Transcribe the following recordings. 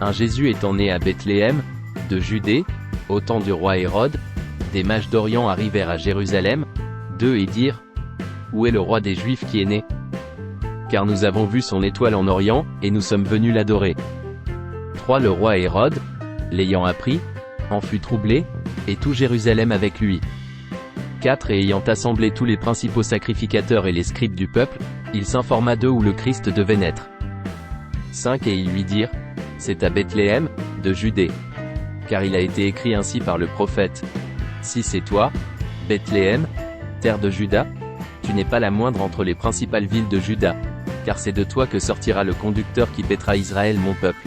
Un Jésus étant né à Bethléem, de Judée, au temps du roi Hérode, des mages d'Orient arrivèrent à Jérusalem, 2 et dirent: Où est le roi des Juifs qui est né? Car nous avons vu son étoile en Orient, et nous sommes venus l'adorer. 3 Le roi Hérode, l'ayant appris, en fut troublé, et tout Jérusalem avec lui. 4 Et ayant assemblé tous les principaux sacrificateurs et les scribes du peuple, il s'informa d'eux où le Christ devait naître. 5 Et ils lui dirent: C'est à Bethléem, de Judée. Car il a été écrit ainsi par le prophète: 6 Et toi, Bethléem, terre de Juda, tu n'es pas la moindre entre les principales villes de Juda, car c'est de toi que sortira le conducteur qui paîtra Israël mon peuple.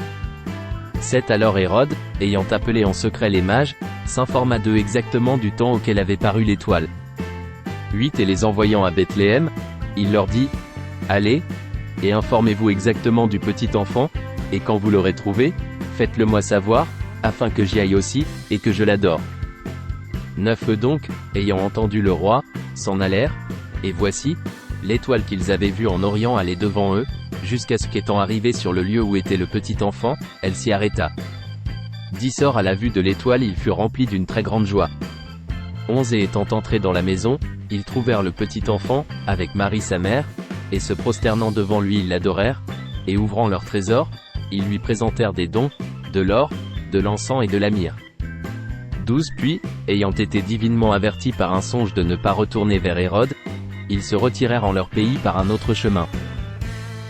7 Alors Hérode, ayant appelé en secret les mages, s'informa d'eux exactement du temps auquel avait paru l'étoile. 8 Et les envoyant à Bethléem, il leur dit: Allez, et informez-vous exactement du petit enfant, et quand vous l'aurez trouvé, faites-le moi savoir, afin que j'y aille aussi, et que je l'adore. 9 Eux donc, ayant entendu le roi, s'en allèrent, et voici, l'étoile qu'ils avaient vue en Orient allait devant eux, jusqu'à ce qu'étant arrivée sur le lieu où était le petit enfant, elle s'y arrêta. 10 Or à la vue de l'étoile ils furent remplis d'une très grande joie. 11 Et étant entrés dans la maison, ils trouvèrent le petit enfant, avec Marie sa mère, et se prosternant devant lui ils l'adorèrent, et ouvrant leur trésor, ils lui présentèrent des dons, de l'or, de l'encens et de la myrrhe. 12 Puis, ayant été divinement avertis par un songe de ne pas retourner vers Hérode, ils se retirèrent en leur pays par un autre chemin.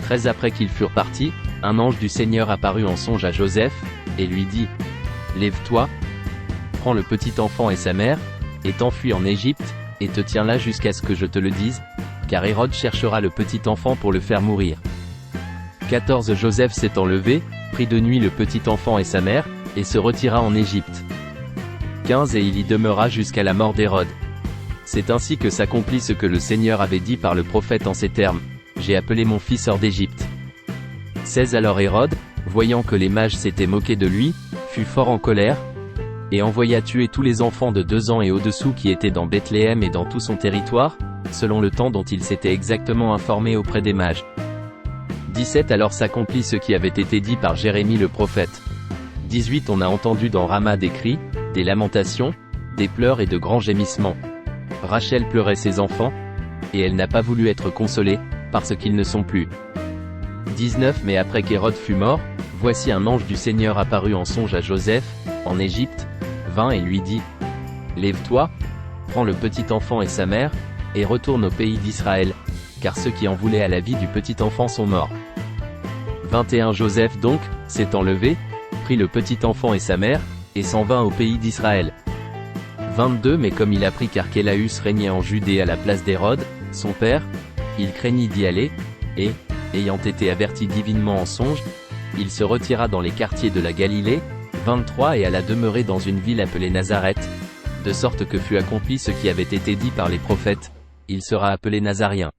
13 Après qu'ils furent partis, un ange du Seigneur apparut en songe à Joseph, et lui dit: Lève-toi, prends le petit enfant et sa mère, et t'enfuis en Égypte, et te tiens là jusqu'à ce que je te le dise, car Hérode cherchera le petit enfant pour le faire mourir. 14 Joseph s'étant levé, prit de nuit le petit enfant et sa mère, et se retira en Égypte. 15 Et il y demeura jusqu'à la mort d'Hérode. C'est ainsi que s'accomplit ce que le Seigneur avait dit par le prophète en ces termes: J'ai appelé mon fils hors d'Égypte. 16 Alors Hérode, voyant que les mages s'étaient moqués de lui, fut fort en colère, et envoya tuer tous les enfants de 2 ans et au-dessous qui étaient dans Bethléem et dans tout son territoire, selon le temps dont il s'était exactement informé auprès des mages. 17 Alors s'accomplit ce qui avait été dit par Jérémie le prophète. 18 On a entendu dans Rama des cris, des lamentations, des pleurs et de grands gémissements. Rachel pleurait ses enfants, et elle n'a pas voulu être consolée, parce qu'ils ne sont plus. 19 Mais après qu'Hérode fut mort, voici un ange du Seigneur apparut en songe à Joseph, en Égypte, 20 Et lui dit: Lève-toi, prends le petit enfant et sa mère, et retourne au pays d'Israël, car ceux qui en voulaient à la vie du petit enfant sont morts. 21 Joseph donc, s'étant levé, prit le petit enfant et sa mère, et s'en vint au pays d'Israël. 22 Mais comme il apprit qu'Archélaüs régnait en Judée à la place d'Hérode, son père, il craignit d'y aller, et, ayant été averti divinement en songe, il se retira dans les quartiers de la Galilée. 23 Et alla demeurer dans une ville appelée Nazareth, de sorte que fut accompli ce qui avait été dit par les prophètes: Il sera appelé Nazarien.